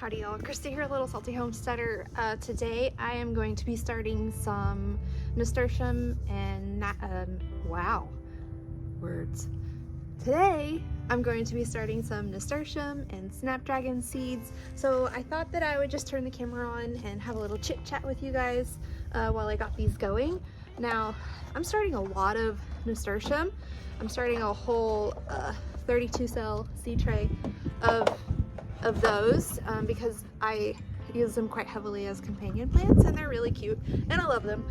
Howdy y'all, Christi here, Little Salty Homesteader. Today I am going to be starting some nasturtium and wow, words. Today I'm going to be starting some nasturtium and snapdragon seeds. So I thought that I would just turn the camera on and have a little chit chat with you guys while I got these going. Now I'm starting a lot of nasturtium. I'm starting a whole 32 cell seed tray of those because I use them quite heavily as companion plants and they're really cute and I love them.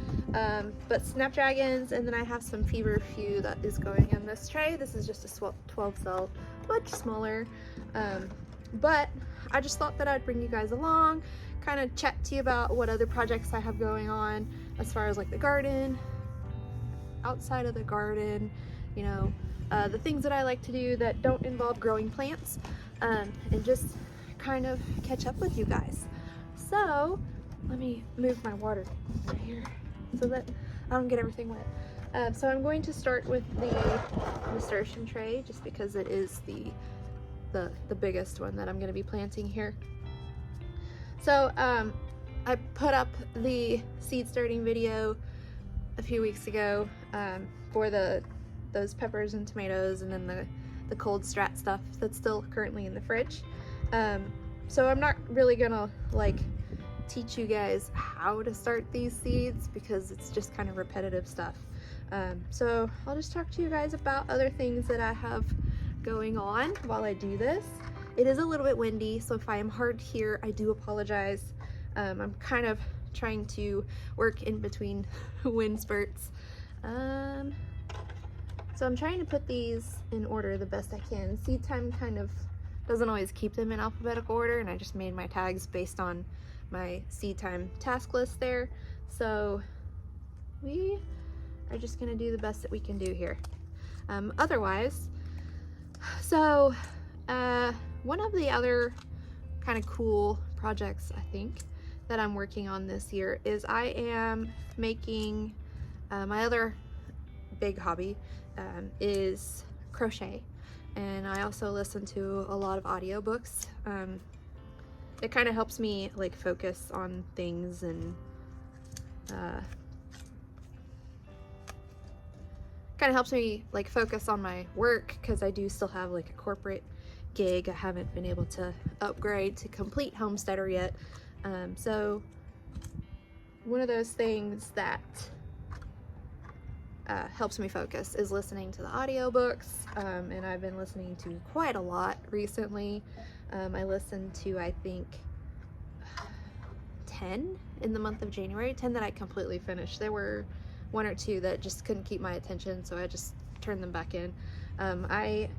But snapdragons, and then I have some feverfew that is going in this tray. This is just a 12 cell, much smaller. But I just thought that I'd bring you guys along, kind of chat to you about what other projects I have going on as far as like the garden, outside of the garden, you know, the things that I like to do that don't involve growing plants, and just kind of catch up with you guys. So let me move my water right here so that I don't get everything wet. So I'm going to start with the nasturtium tray just because it is the biggest one that I'm going to be planting here. So I put up the seed starting video a few weeks ago for those peppers and tomatoes, and then the cold strat stuff that's still currently in the fridge. So I'm not really gonna like teach you guys how to start these seeds because it's just kind of repetitive stuff. So I'll just talk to you guys about other things that I have going on while I do this. It is a little bit windy, so if I am hard to hear, I do apologize. I'm kind of trying to work in between wind spurts. So I'm trying to put these in order the best I can. Seed time kind of doesn't always keep them in alphabetical order, and I just made my tags based on my seed time task list there. So we are just gonna do the best that we can do here. Otherwise, so one of the other kind of cool projects I think that I'm working on this year is I am making my other big hobby is crochet, and I also listen to a lot of audiobooks. It kind of helps me like focus on things, and kind of helps me like focus on my work because I do still have like a corporate gig. I haven't been able to upgrade to complete homesteader yet. So one of those things that helps me focus is listening to the audiobooks, and I've been listening to quite a lot recently. I listened to, I think, 10 in the month of January, 10 that I completely finished. There were one or two that just couldn't keep my attention, so I just turned them back in. I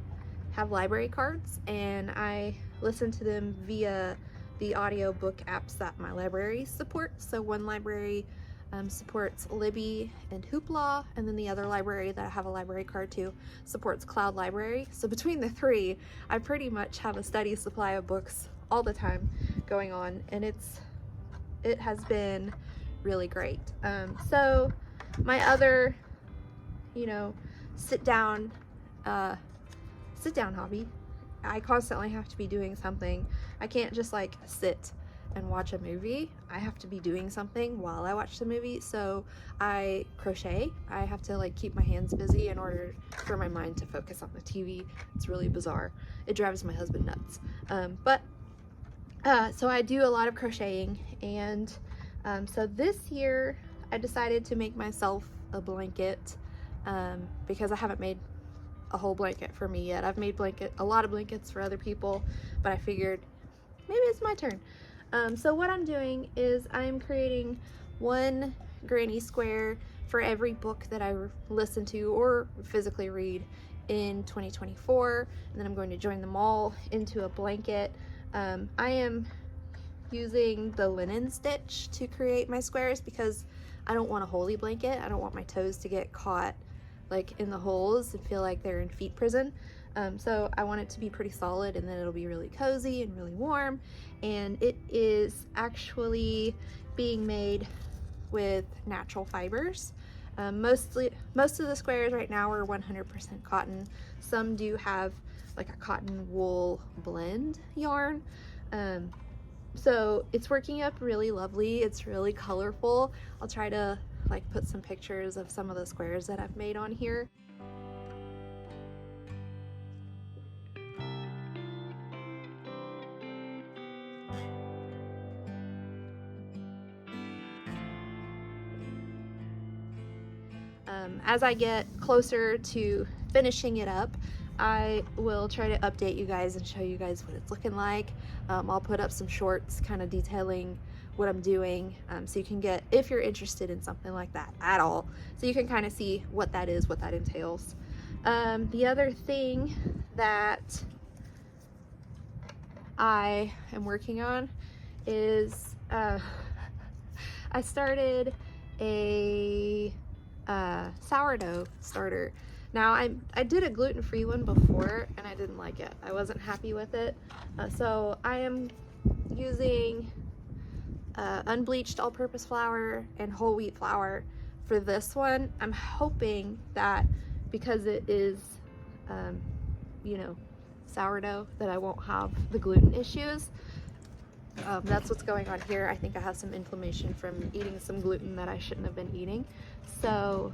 have library cards, and I listen to them via the audiobook apps that my library supports. So one library supports Libby and Hoopla, and then the other library that I have a library card to supports Cloud Library. So between the three, I pretty much have a steady supply of books all the time going on, and it has been really great. So my other, you know, sit down hobby, I constantly have to be doing something. I can't just like sit and watch a movie. I have to be doing something while I watch the movie. So I crochet. I have to like keep my hands busy in order for my mind to focus on the TV. It's really bizarre. It drives my husband nuts. So I do a lot of crocheting, and so this year I decided to make myself a blanket because I haven't made a whole blanket for me yet. I've made a lot of blankets for other people, but I figured maybe it's my turn. So what I'm doing is I'm creating one granny square for every book that I listen to or physically read in 2024, and then I'm going to join them all into a blanket. I am using the linen stitch to create my squares because I don't want a holey blanket. I don't want my toes to get caught like in the holes and feel like they're in feet prison. So I want it to be pretty solid, and then it'll be really cozy and really warm. And it is actually being made with natural fibers. Most of the squares right now are 100% cotton. Some do have like a cotton wool blend yarn, So it's working up really lovely. It's really colorful. I'll try to like put some pictures of some of the squares that I've made on here. As I get closer to finishing it up, I will try to update you guys and show you guys what it's looking like. I'll put up some shorts kind of detailing what I'm doing, so you can get, if you're interested in something like that at all, so you can kind of see what that is, what that entails. The other thing that I am working on is I started a sourdough starter. Now I did a gluten-free one before and I didn't like it. I wasn't happy with it. So I am using unbleached all-purpose flour and whole wheat flour for this one. I'm hoping that because it is you know, sourdough, that I won't have the gluten issues. That's what's going on here. I think I have some inflammation from eating some gluten that I shouldn't have been eating. So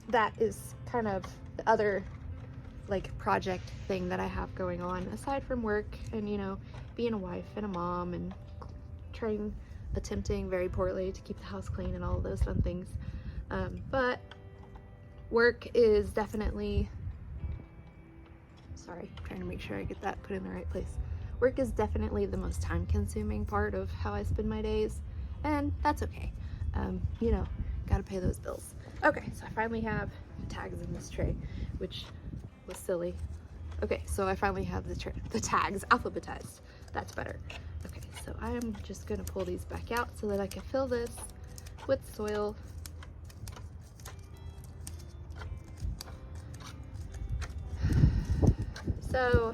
that is kind of the other like project thing that I have going on aside from work and, you know, being a wife and a mom and attempting very poorly to keep the house clean and all of those fun things. But work is definitely, sorry, trying to make sure I get that put in the right place. Work is definitely the most time-consuming part of how I spend my days, and that's okay. You know, gotta pay those bills. Okay, so I finally have the tags in this tray, which was silly. Okay, so I finally have the tags alphabetized. That's better. Okay, so I'm just gonna pull these back out so that I can fill this with soil. So,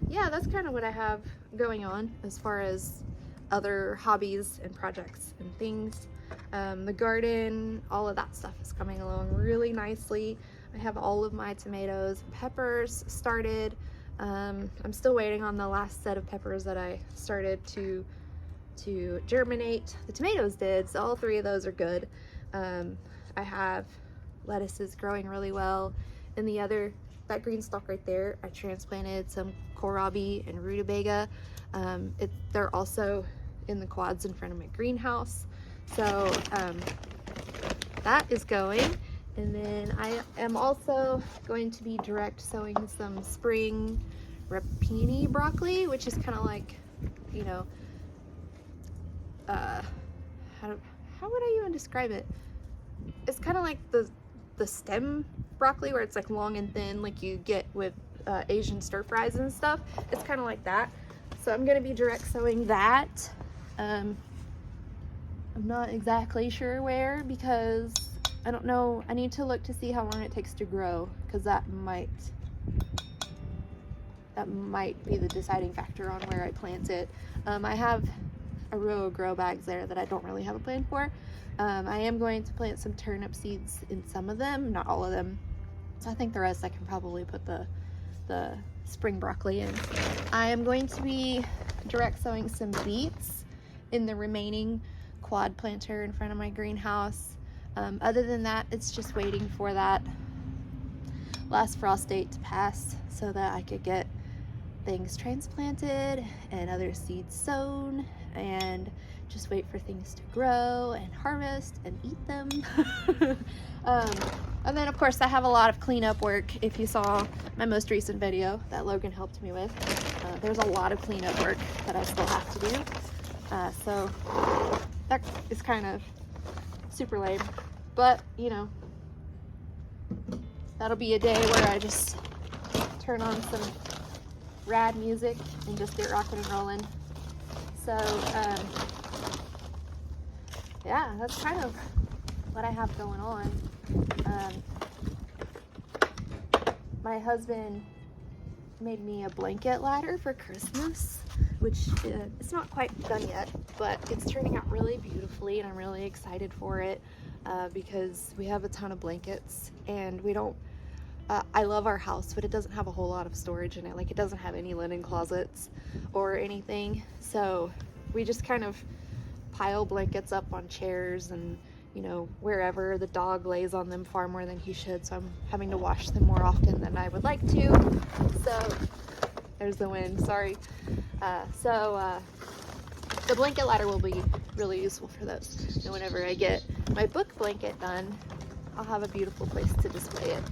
yeah, that's kind of what I have going on as far as other hobbies and projects and things. The garden, all of that stuff is coming along really nicely. I have all of my tomatoes and peppers started. I'm still waiting on the last set of peppers that I started to germinate. The tomatoes did, so all three of those are good. I have lettuces growing really well. And that green stalk right there, I transplanted some kohlrabi and rutabaga. They're also in the quads in front of my greenhouse. So that is going. And then I am also going to be direct sowing some spring rapini broccoli, which is kind of like, you know, how would I even describe it? It's kind of like the stem broccoli where it's like long and thin, like you get with Asian stir fries and stuff. It's kind of like that. So I'm going to be direct sowing that. I'm not exactly sure where, because I don't know. I need to look to see how long it takes to grow, because that might be the deciding factor on where I plant it. I have a row of grow bags there that I don't really have a plan for. I am going to plant some turnip seeds in some of them, not all of them. So I think the rest I can probably put the spring broccoli in. I am going to be direct sowing some beets in the remaining quad planter in front of my greenhouse. Other than that, it's just waiting for that last frost date to pass so that I could get things transplanted and other seeds sown, and just wait for things to grow and harvest and eat them. And then of course I have a lot of cleanup work. If you saw my most recent video that Logan helped me with, there's a lot of cleanup work that I still have to do. So that is kind of super lame, but you know, that'll be a day where I just turn on some rad music and just get rocking and rolling. So yeah, that's kind of what I have going on. My husband made me a blanket ladder for Christmas, which it's not quite done yet, but it's turning out really beautifully, and I'm really excited for it because we have a ton of blankets and we don't I love our house, but it doesn't have a whole lot of storage in it. Like, it doesn't have any linen closets or anything. So we just kind of pile blankets up on chairs and, you know, wherever. The dog lays on them far more than he should, so I'm having to wash them more often than I would like to. So there's the wind, sorry. The blanket ladder will be really useful for those. And whenever I get my book blanket done, I'll have a beautiful place to display it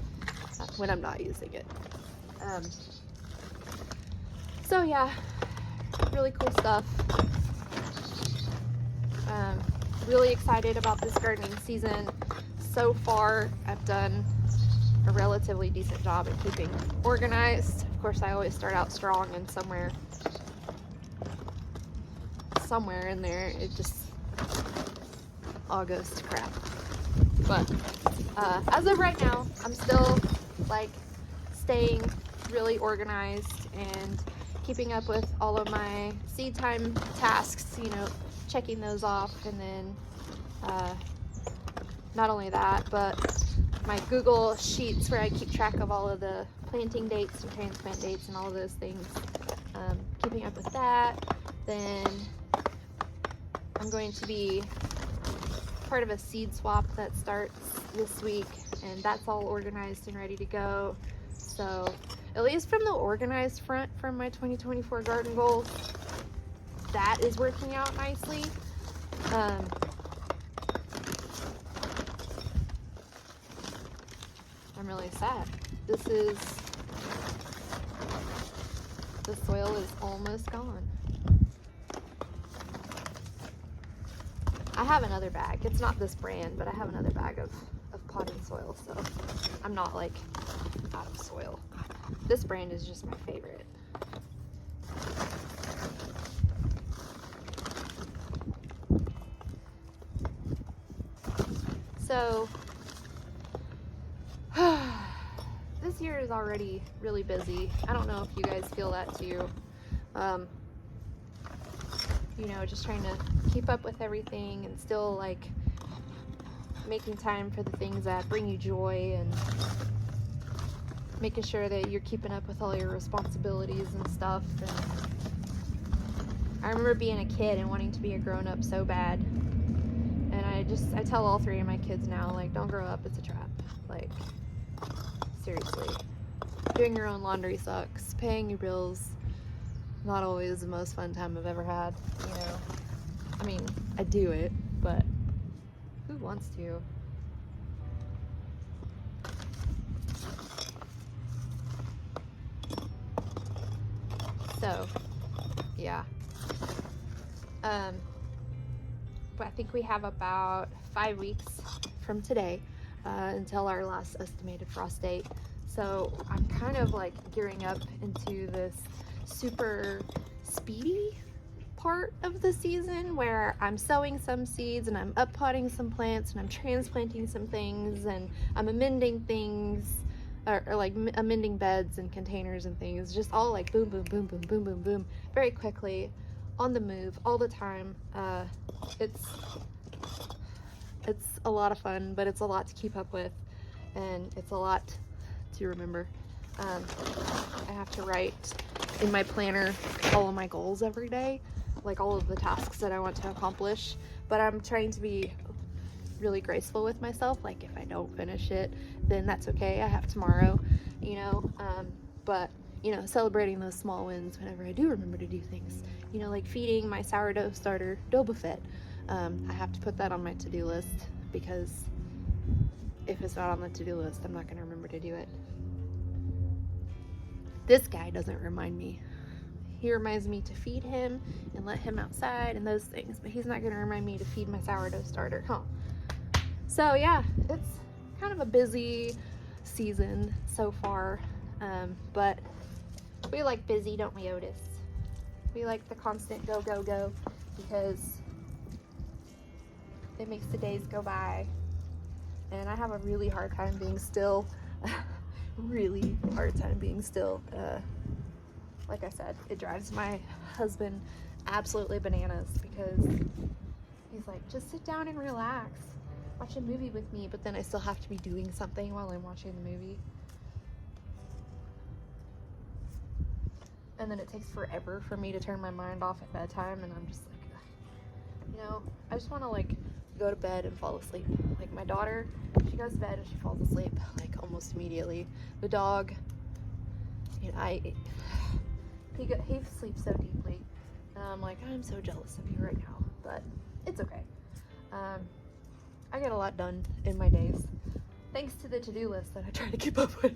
when I'm not using it. So yeah, really cool stuff. Really excited about this gardening season. So far, I've done a relatively decent job at keeping organized. Of course, I always start out strong, and somewhere in there, it just all goes to crap. But as of right now, I'm still like staying really organized and keeping up with all of my seed time tasks, you know, checking those off. And then not only that, but my Google Sheets where I keep track of all of the planting dates and transplant dates and all of those things, keeping up with that. Then I'm going to be part of a seed swap that starts this week, and that's all organized and ready to go. So at least from the organized front from my 2024 garden goals, that is working out nicely. I'm really sad. The soil is almost gone. I have another bag. It's not this brand, but I have another bag of potting soil, so I'm not like out of soil. This brand is just my favorite. So this year is already really busy. I don't know if you guys feel that too. You know, just trying to keep up with everything and still like making time for the things that bring you joy, and making sure that you're keeping up with all your responsibilities and stuff. And I remember being a kid and wanting to be a grown-up so bad, and I tell all three of my kids now, like, don't grow up, it's a trap. Like, seriously, doing your own laundry sucks, paying your bills, not always the most fun time I've ever had, you know. I mean, I do it, but who wants to? So, yeah. But I think we have about 5 weeks from today until our last estimated frost date. So I'm kind of like gearing up into this super speedy part of the season where I'm sowing some seeds and I'm uppotting some plants and I'm transplanting some things and I'm amending things, or like amending beds and containers and things, just all like boom, boom, boom, boom, boom, boom, boom, very quickly, on the move all the time. It's a lot of fun, but it's a lot to keep up with, and it's a lot to remember. I have to write in my planner all of my goals every day, like all of the tasks that I want to accomplish, but I'm trying to be really graceful with myself. Like, if I don't finish it, then that's okay, I have tomorrow, you know. But you know, celebrating those small wins whenever I do remember to do things, you know, like feeding my sourdough starter Doba Fit. I have to put that on my to-do list, because if it's not on the to-do list, I'm not going to remember to do it. This guy doesn't remind me. He reminds me to feed him and let him outside and those things, but he's not going to remind me to feed my sourdough starter, huh? So yeah, it's kind of a busy season so far, but we like busy, don't we, Otis? We like the constant go, go, go, because it makes the days go by, and I have a really hard time being still. Really hard time being still. Like I said, it drives my husband absolutely bananas, because he's like, just sit down and relax, watch a movie with me, but then I still have to be doing something while I'm watching the movie. and then it takes forever for me to turn my mind off at bedtime, and I'm just like, ugh. You know, I just want to like go to bed and fall asleep. Like my daughter, she goes to bed and she falls asleep like almost immediately. The dog, you know, he sleeps so deeply, and I'm like, I'm so jealous of you right now, but it's okay. I get a lot done in my days thanks to the to-do list that I try to keep up with.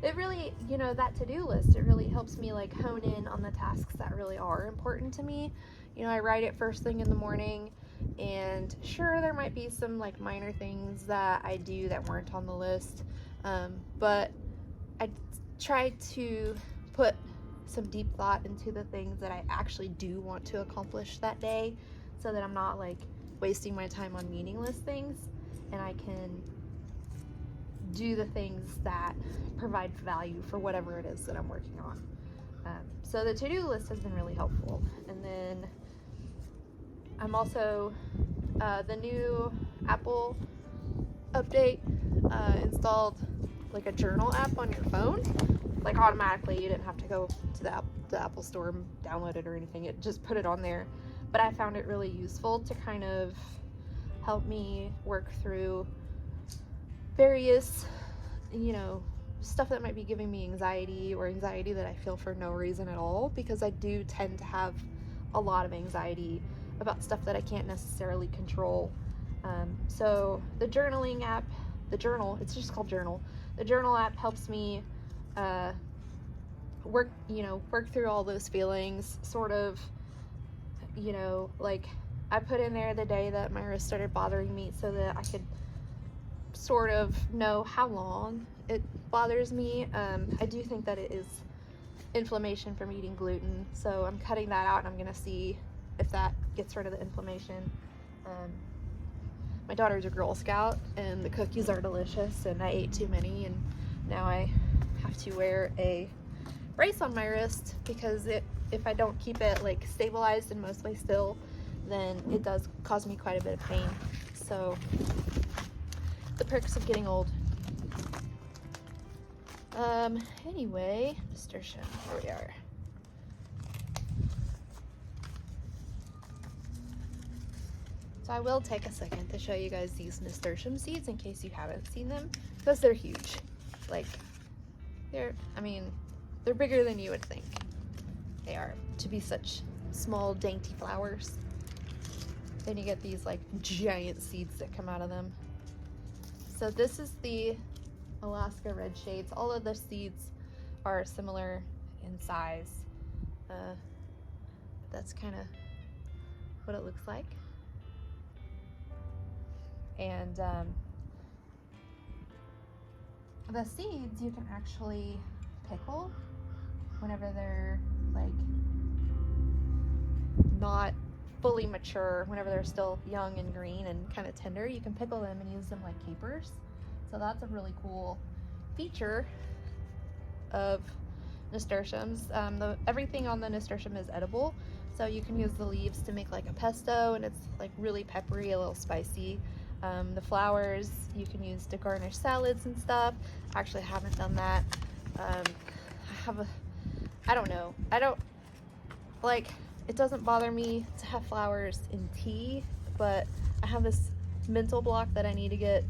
It really, you know, that to-do list, it really helps me like hone in on the tasks that really are important to me. You know, I write it first thing in the morning, and sure, there might be some like minor things that I do that weren't on the list, but I try to put some deep thought into the things that I actually do want to accomplish that day, so that I'm not like wasting my time on meaningless things, and I can do the things that provide value for whatever it is that I'm working on. So the to-do list has been really helpful. And then I'm also, the new Apple update installed like a journal app on your phone, like automatically. You didn't have to go to the Apple store and download it or anything. It just put it on there. But I found it really useful to kind of help me work through various, you know, stuff that might be giving me anxiety, or anxiety that I feel for no reason at all, because I do tend to have a lot of anxiety about stuff that I can't necessarily control. So the journaling app, it's just called Journal. The journal app helps me work through all those feelings, sort of, you know, like I put in there the day that my wrist started bothering me so that I could sort of know how long it bothers me. I do think that it is inflammation from eating gluten, so I'm cutting that out, and I'm gonna see if that gets rid of the inflammation. My daughter's a Girl Scout, and the cookies are delicious, and I ate too many, and now I have to wear a brace on my wrist, because if I don't keep it like stabilized and mostly still, then it does cause me quite a bit of pain. So the perks of getting old. Anyway, nasturtium, here we are. So I will take a second to show you guys these nasturtium seeds in case you haven't seen them, because they're huge. Like, they're bigger than you would think they are, to be such small, dainty flowers. Then you get these like giant seeds that come out of them. So this is the Alaska red shades. All of the seeds are similar in size. That's kind of what it looks like. And the seeds you can actually pickle whenever they're like not fully mature, whenever they're still young and green and kind of tender. You can pickle them and use them like capers. So that's a really cool feature of nasturtiums. Everything on the nasturtium is edible, so you can use the leaves to make like a pesto, and it's like really peppery, a little spicy. The flowers you can use to garnish salads and stuff. Actually, I haven't done that. It doesn't bother me to have flowers in tea, but I have this mental block that I need to get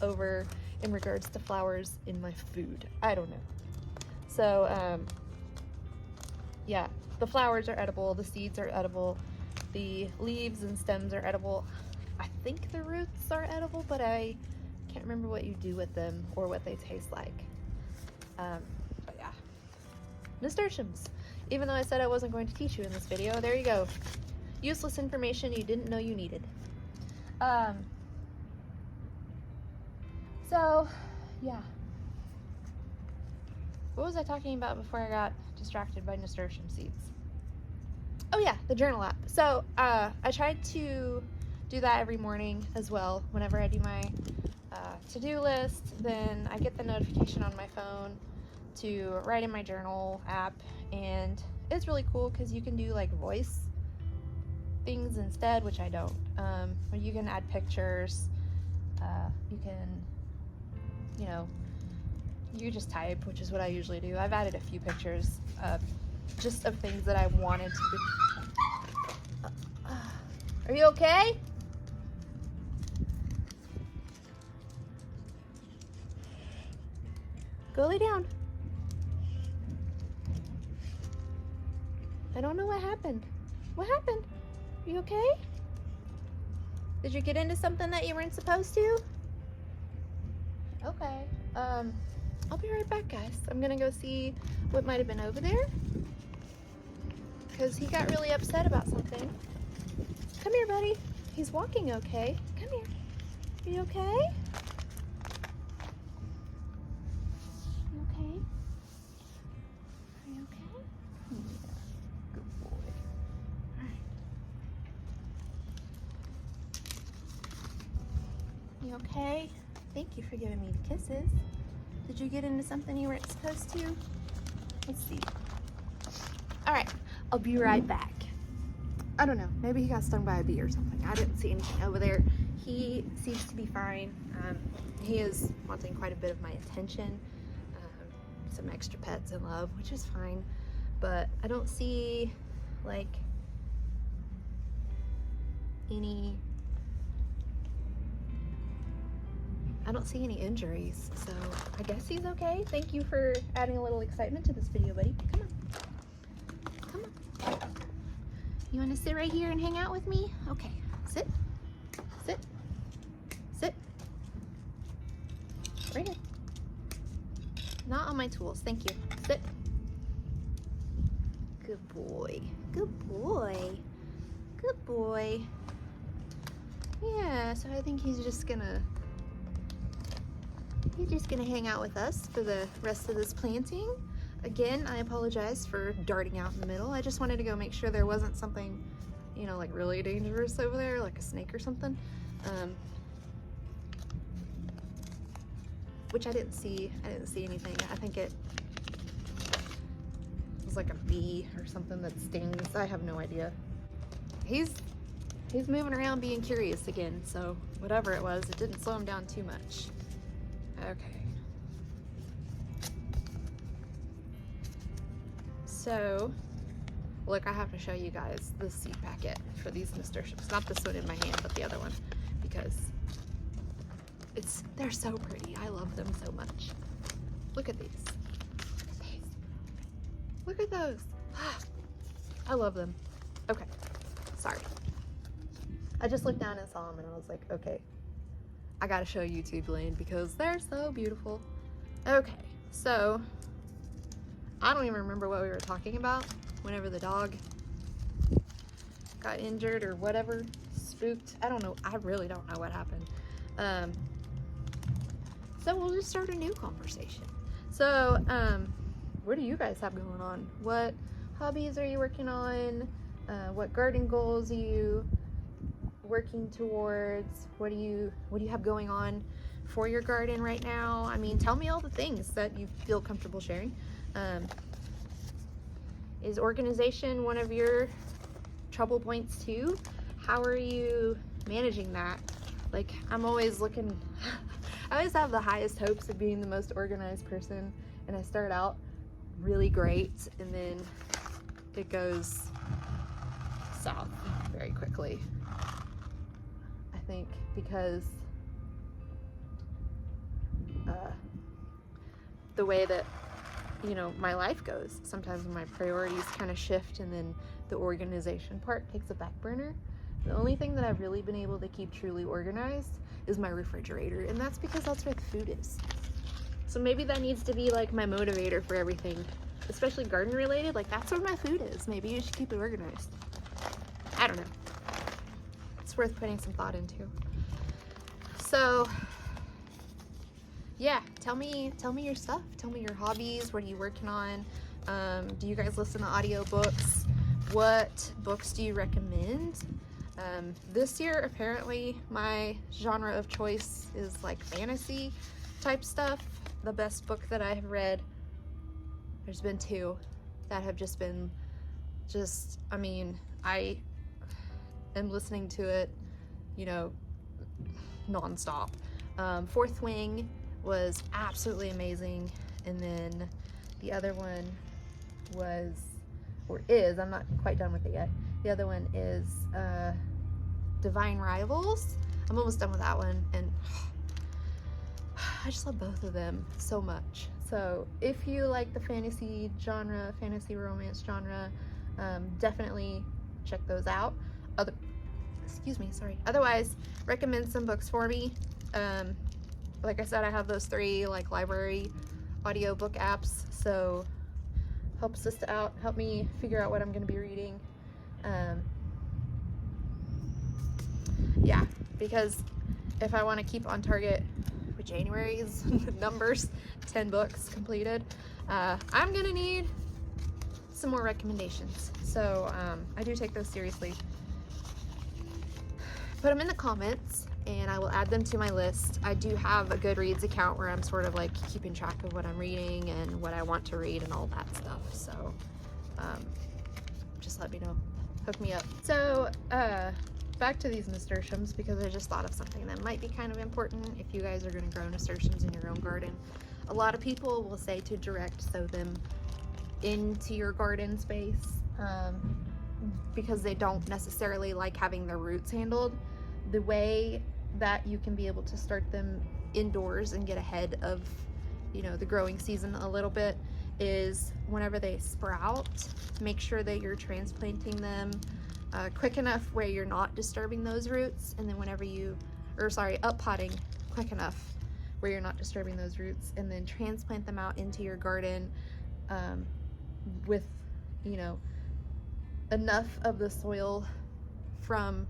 over in regards to flowers in my food. I don't know. So, yeah, the flowers are edible, the seeds are edible, the leaves and stems are edible. I think the roots are edible, but I can't remember what you do with them or what they taste like. But yeah, nasturtiums. Even though I said I wasn't going to teach you in this video, there you go. Useless information you didn't know you needed. So, yeah. What was I talking about before I got distracted by nasturtium seeds? Oh yeah, the journal app. So, I tried to do that every morning as well. Whenever I do my to-do list, then I get the notification on my phone to write in my journal app, and it's really cool because you can do like voice things instead, which I don't. You can add pictures, you can, you just type, which is what I usually do. I've added a few pictures just of things that I wanted to do. Are you okay? Go lay down. I don't know what happened. What happened? Are you okay? Did you get into something that you weren't supposed to? Okay. I'll be right back, guys. I'm gonna go see what might have been over there, because he got really upset about something. Come here, buddy. He's walking okay. Come here. Are you okay? You okay? Are you okay? Yeah. Good boy. All right. You okay? Thank you for giving me the kisses. Did you get into something you weren't supposed to? Let's see. All right, I'll be right back. I don't know, maybe he got stung by a bee or something. I didn't see anything over there. He seems to be fine. He is wanting quite a bit of my attention, some extra pets and love, which is fine. But I don't see like any injuries, so I guess he's okay. Thank you for adding a little excitement to this video, buddy. Come on. Come on. You want to sit right here and hang out with me? Okay. Sit. Sit. Sit. Right here. Not on my tools. Thank you. Sit. Good boy. Good boy. Good boy. Yeah, so I think he's just gonna hang out with us for the rest of this planting. Again, I apologize for darting out in the middle. I just wanted to go make sure there wasn't something, you know, like really dangerous over there, like a snake or something. Which I didn't see. I didn't see anything. I think it was like a bee or something that stings. I have no idea. He's moving around being curious again, so whatever it was, it didn't slow him down too much. Okay. So, look, I have to show you guys the seed packet for these nasturtiums. Not this one in my hand, but the other one, because they're so pretty. I love them so much. Look at these. Look at these. Look at those. I love them. Okay, sorry. I just looked down and saw them and I was like, okay, I gotta show YouTube land because they're so beautiful. Okay, so I don't even remember what we were talking about whenever the dog got injured or whatever, spooked. I don't know. I really don't know what happened. So we'll just start a new conversation. So, what do you guys have going on? What hobbies are you working on? What garden goals are you working towards? What do you have going on for your garden right now? I mean, tell me all the things that you feel comfortable sharing. Is organization one of your trouble points too? How are you managing that? Like, I'm always looking, I always have the highest hopes of being the most organized person, and I start out really great and then it goes south very quickly. I think because the way that, you know, my life goes, sometimes my priorities kind of shift and then the organization part takes a back burner. The only thing that I've really been able to keep truly organized is my refrigerator, and that's because that's where the food is. So maybe that needs to be like my motivator for everything, especially garden related. Like, that's where my food is. Maybe you should keep it organized. I don't know. It's worth putting some thought into. So yeah, tell me your stuff. Tell me your hobbies. What are you working on? Do you guys listen to audiobooks? What books do you recommend? This year, apparently, my genre of choice is like fantasy type stuff. The best book that I have read, there's been two that have just been, I mean, I am listening to it, you know, nonstop. Fourth Wing was absolutely amazing. And then the other one was, or is, I'm not quite done with it yet. The other one is Divine Rivals. I'm almost done with that one, and I just love both of them so much. So if you like the fantasy genre, fantasy romance genre, definitely check those out. Otherwise, recommend some books for me. Like I said, I have those 3 like library audiobook apps, so help sister out, help me figure out what I'm going to be reading. Yeah, because if I want to keep on target with January's numbers, 10 books completed, I'm going to need some more recommendations. So I do take those seriously. Put them in the comments and I will add them to my list. I do have a Goodreads account where I'm sort of like keeping track of what I'm reading and what I want to read and all that stuff. So just let me know, hook me up. So back to these nasturtiums, because I just thought of something that might be kind of important if you guys are going to grow nasturtiums in your own garden. A lot of people will say to direct sow them into your garden space because they don't necessarily like having their roots handled. The way that you can be able to start them indoors and get ahead of, you know, the growing season a little bit is whenever they sprout, make sure that you're transplanting them quick enough where you're not disturbing those roots, and then whenever you, up potting quick enough where you're not disturbing those roots, and then transplant them out into your garden with, you know, enough of the soil from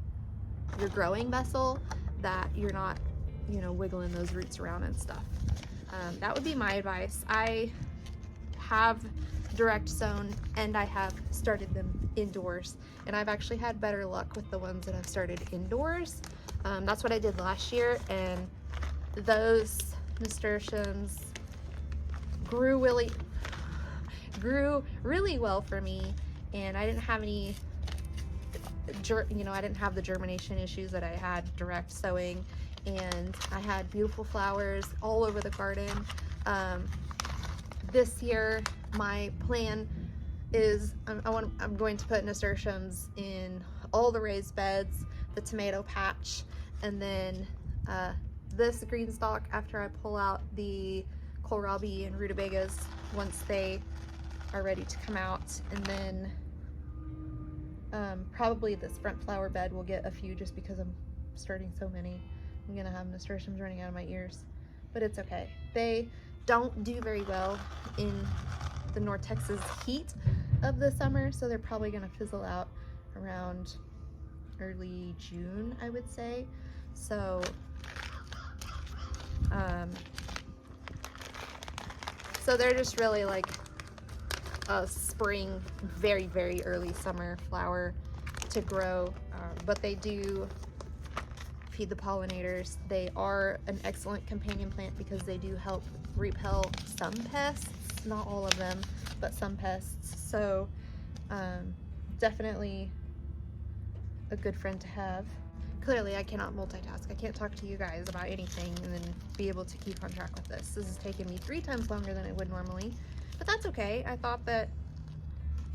your growing vessel that you're not, you know, wiggling those roots around and stuff. That would be my advice. I have direct sown and I have started them indoors, and I've actually had better luck with the ones that I've started indoors. That's what I did last year, and those nasturtiums grew really well for me, and I didn't have any, you know, I didn't have the germination issues that I had direct sowing, and I had beautiful flowers all over the garden. This year my plan is I'm going to put nasturtiums in all the raised beds, the tomato patch, and then this green stalk after I pull out the kohlrabi and rutabagas once they are ready to come out. And then probably this front flower bed will get a few just because I'm starting so many. I'm gonna have nasturtiums running out of my ears, but it's okay. They don't do very well in the North Texas heat of the summer, so they're probably gonna fizzle out around early June, I would say. So so they're just really like a spring, very, very early summer flower to grow, but they do feed the pollinators. They are an excellent companion plant because they do help repel some pests, not all of them, but some pests. So definitely a good friend to have. Clearly I cannot multitask. I can't talk to you guys about anything and then be able to keep on track with this. This has taken me 3 times longer than it would normally, but that's okay. I thought that,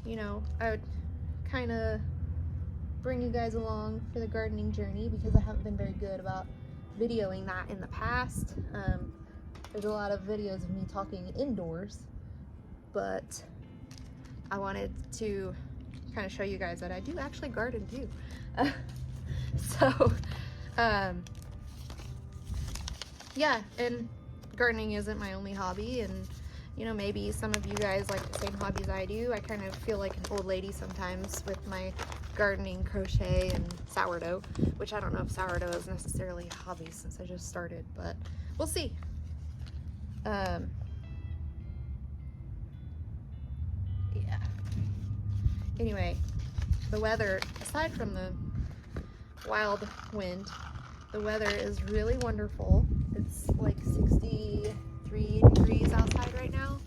you know, I would kind of bring you guys along for the gardening journey because I haven't been very good about videoing that in the past. There's a lot of videos of me talking indoors, but I wanted to kind of show you guys that I do actually garden too. So yeah, and gardening isn't my only hobby, and you know, maybe some of you guys like the same hobbies I do. I kind of feel like an old lady sometimes with my gardening, crochet, and sourdough, which I don't know if sourdough is necessarily a hobby since I just started, but we'll see. Yeah. Anyway, the weather, aside from the wild wind, the weather is really wonderful. It's like 63 degrees outside right now.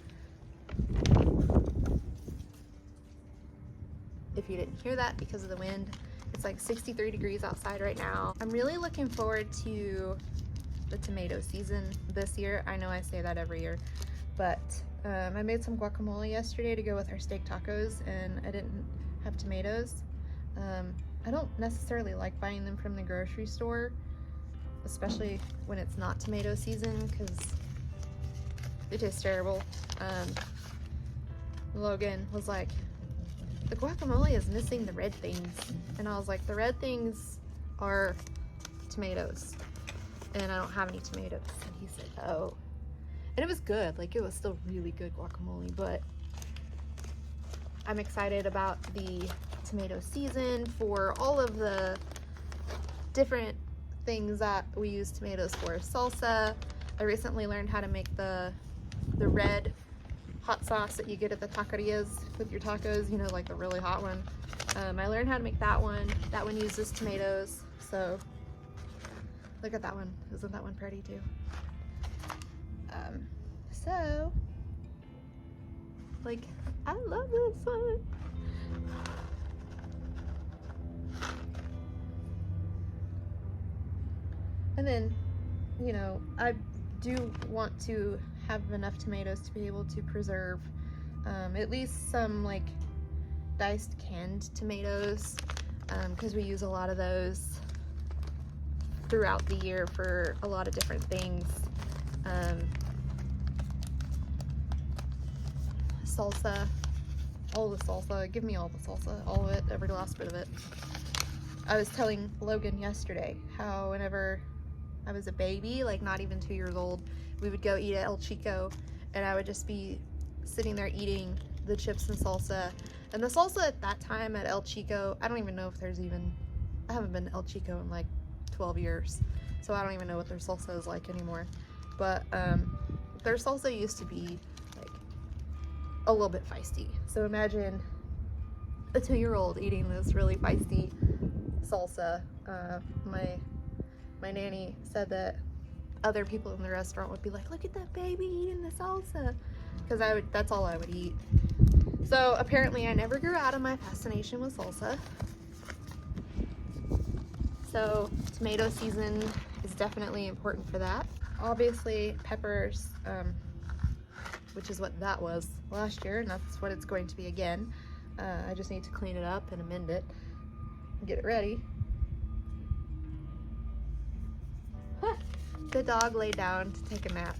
If you didn't hear that because of the wind, it's like 63 degrees outside right now. I'm really looking forward to the tomato season this year. I know I say that every year, but I made some guacamole yesterday to go with our steak tacos, and I didn't have tomatoes. I don't necessarily like buying them from the grocery store, especially when it's not tomato season, because it tastes terrible. Logan was like, the guacamole is missing the red things, and I was like, the red things are tomatoes, and I don't have any tomatoes. And he said, oh. And it was good, like it was still really good guacamole, but I'm excited about the tomato season for all of the different things that we use tomatoes for. Salsa. I recently learned how to make the red hot sauce that you get at the taquerias with your tacos, you know, like the really hot one. I learned how to make that one. That one uses tomatoes. So look at that one. Isn't that one pretty too? So like, I love this one. And then, you know, I do want to have enough tomatoes to be able to preserve at least some like diced canned tomatoes, because we use a lot of those throughout the year for a lot of different things. Salsa, all the salsa, give me all the salsa, all of it, every last bit of it. I was telling Logan yesterday how whenever I was a baby, like not even 2 years old, we would go eat at El Chico, and I would just be sitting there eating the chips and salsa. And the salsa at that time at El Chico, I don't even know if there's even, I haven't been to El Chico in like 12 years, so I don't even know what their salsa is like anymore. But their salsa used to be like a little bit feisty. So imagine a 2-year-old eating this really feisty salsa. My nanny said that other people in the restaurant would be like, look at that baby eating the salsa, because that's all I would eat. So apparently I never grew out of my fascination with salsa. So tomato season is definitely important for that. Obviously peppers, which is what that was last year, and that's what it's going to be again. I just need to clean it up and amend it and get it ready. The dog laid down to take a nap.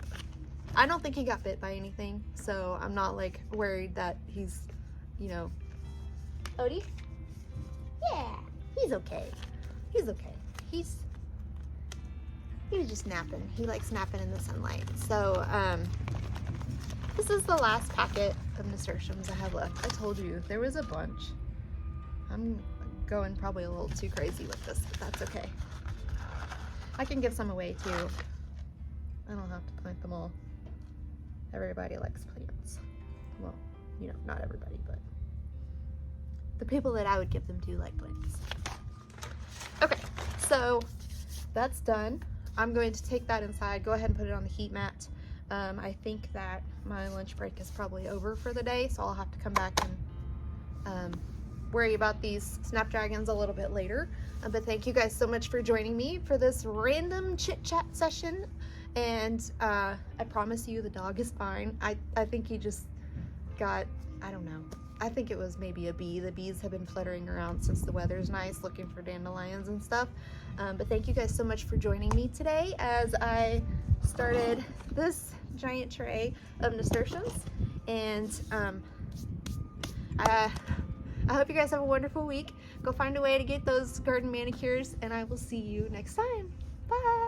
I don't think he got bit by anything, so I'm not like worried that he's, you know. Odie? Yeah, he's okay. He's okay. He was just napping. He likes napping in the sunlight. So this is the last packet of nasturtiums I have left. I told you there was a bunch. I'm going probably a little too crazy with this, but that's okay. I can give some away too. I don't have to plant them all. Everybody likes plants. Well, you know, not everybody, but the people that I would give them to like plants. Okay, so that's done. I'm going to take that inside, go ahead and put it on the heat mat. I think that my lunch break is probably over for the day, so I'll have to come back and worry about these snapdragons a little bit later. But thank you guys so much for joining me for this random chit chat session. And I promise you the dog is fine. I think he just got, I don't know, I think it was maybe a bee. The bees have been fluttering around since the weather's nice, looking for dandelions and stuff. But thank you guys so much for joining me today as I started this giant tray of nasturtiums. And I hope you guys have a wonderful week. Go find a way to get those garden manicures, and I will see you next time. Bye.